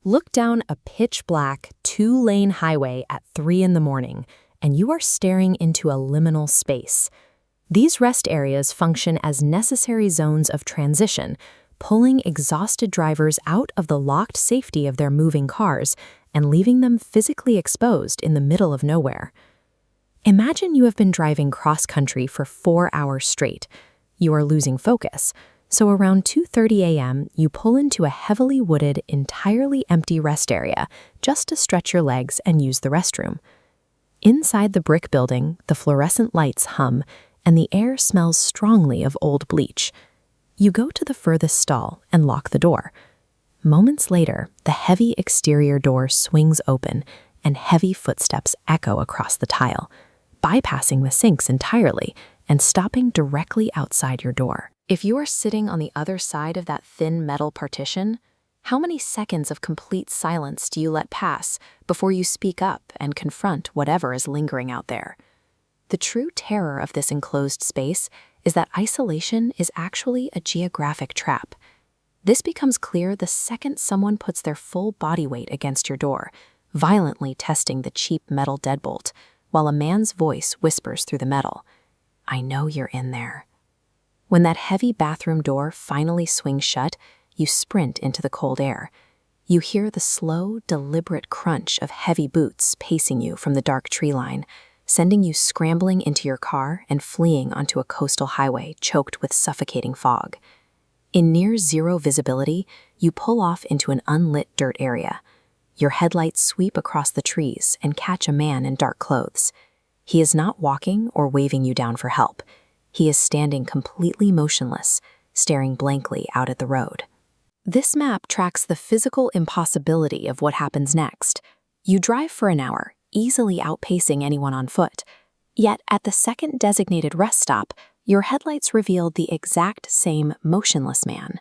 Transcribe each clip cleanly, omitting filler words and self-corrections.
Look down a pitch-black, two-lane highway at 3 in the morning, and you are staring into a liminal space. These rest areas function as necessary zones of transition, pulling exhausted drivers out of the locked safety of their moving cars and leaving them physically exposed in the middle of nowhere. Imagine you have been driving cross-country for 4 hours straight. You are losing focus. So around 2:30 a.m., you pull into a heavily wooded, entirely empty rest area just to stretch your legs and use the restroom. Inside the brick building, the fluorescent lights hum, and the air smells strongly of old bleach. You go to the furthest stall and lock the door. Moments later, the heavy exterior door swings open, and heavy footsteps echo across the tile, bypassing the sinks entirely and stopping directly outside your door. If you are sitting on the other side of that thin metal partition, how many seconds of complete silence do you let pass before you speak up and confront whatever is lingering out there? The true terror of this enclosed space is that isolation is actually a geographic trap. This becomes clear the second someone puts their full body weight against your door, violently testing the cheap metal deadbolt, while a man's voice whispers through the metal, "I know you're in there." When that heavy bathroom door finally swings shut, you sprint into the cold air. You hear the slow, deliberate crunch of heavy boots pacing you from the dark tree line, sending you scrambling into your car and fleeing onto a coastal highway choked with suffocating fog. In near-zero visibility, you pull off into an unlit dirt area. Your headlights sweep across the trees and catch a man in dark clothes. He is not walking or waving you down for help. He is standing completely motionless, staring blankly out at the road. This map tracks the physical impossibility of what happens next. You drive for an hour, easily outpacing anyone on foot. Yet at the second designated rest stop, your headlights reveal the exact same motionless man.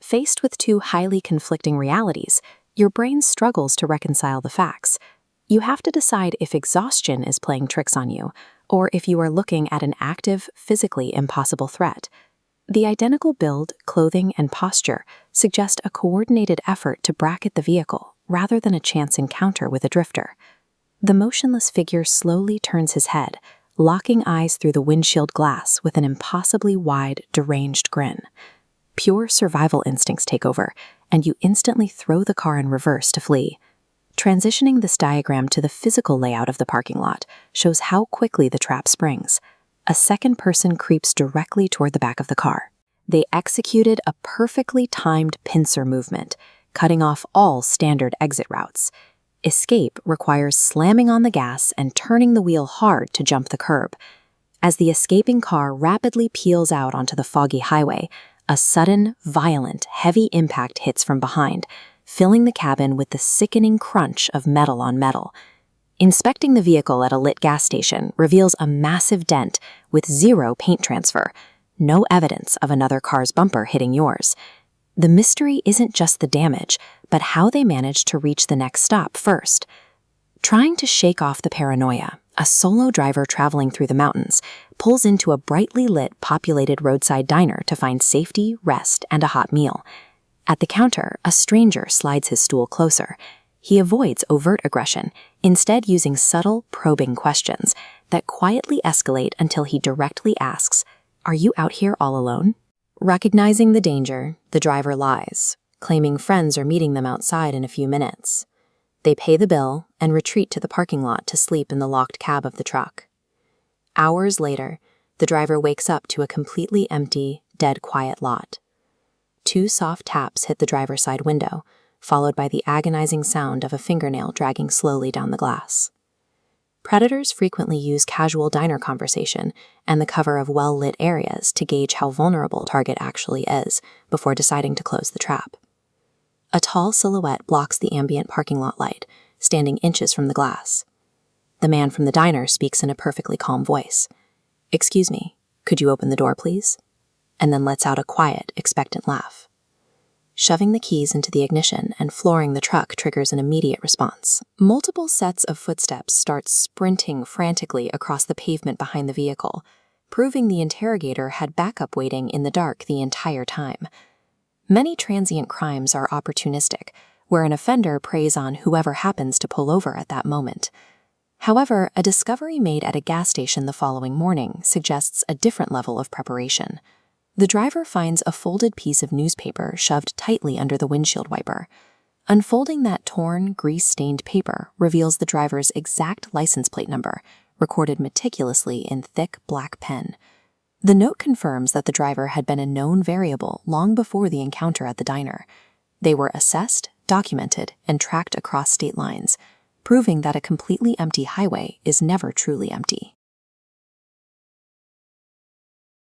Faced with two highly conflicting realities, your brain struggles to reconcile the facts. You have to decide if exhaustion is playing tricks on you, or if you are looking at an active, physically impossible threat. The identical build, clothing, and posture suggest a coordinated effort to bracket the vehicle rather than a chance encounter with a drifter. The motionless figure slowly turns his head, locking eyes through the windshield glass with an impossibly wide, deranged grin. Pure survival instincts take over, and you instantly throw the car in reverse to flee. Transitioning this diagram to the physical layout of the parking lot shows how quickly the trap springs. A second person creeps directly toward the back of the car. They executed a perfectly timed pincer movement, cutting off all standard exit routes. Escape requires slamming on the gas and turning the wheel hard to jump the curb. As the escaping car rapidly peels out onto the foggy highway, a sudden, violent, heavy impact hits from behind, filling the cabin with the sickening crunch of metal on metal. Inspecting the vehicle at a lit gas station reveals a massive dent with zero paint transfer, no evidence of another car's bumper hitting yours. The mystery isn't just the damage, but how they managed to reach the next stop first. Trying to shake off the paranoia, a solo driver traveling through the mountains pulls into a brightly lit, populated roadside diner to find safety, rest, and a hot meal. At the counter, a stranger slides his stool closer. He avoids overt aggression, instead using subtle, probing questions that quietly escalate until he directly asks, "Are you out here all alone?" Recognizing the danger, the driver lies, claiming friends are meeting them outside in a few minutes. They pay the bill and retreat to the parking lot to sleep in the locked cab of the truck. Hours later, the driver wakes up to a completely empty, dead quiet lot. 2 soft taps hit the driver's side window, followed by the agonizing sound of a fingernail dragging slowly down the glass. Predators frequently use casual diner conversation and the cover of well-lit areas to gauge how vulnerable a target actually is before deciding to close the trap. A tall silhouette blocks the ambient parking lot light, standing inches from the glass. The man from the diner speaks in a perfectly calm voice. "Excuse me, could you open the door, please?" And then lets out a quiet, expectant laugh. Shoving the keys into the ignition and flooring the truck triggers an immediate response. Multiple sets of footsteps start sprinting frantically across the pavement behind the vehicle, proving the interrogator had backup waiting in the dark the entire time. Many transient crimes are opportunistic, where an offender preys on whoever happens to pull over at that moment. However, a discovery made at a gas station the following morning suggests a different level of preparation. The driver finds a folded piece of newspaper shoved tightly under the windshield wiper. Unfolding that torn, grease-stained paper reveals the driver's exact license plate number, recorded meticulously in thick black pen. The note confirms that the driver had been a known variable long before the encounter at the diner. They were assessed, documented, and tracked across state lines, proving that a completely empty highway is never truly empty.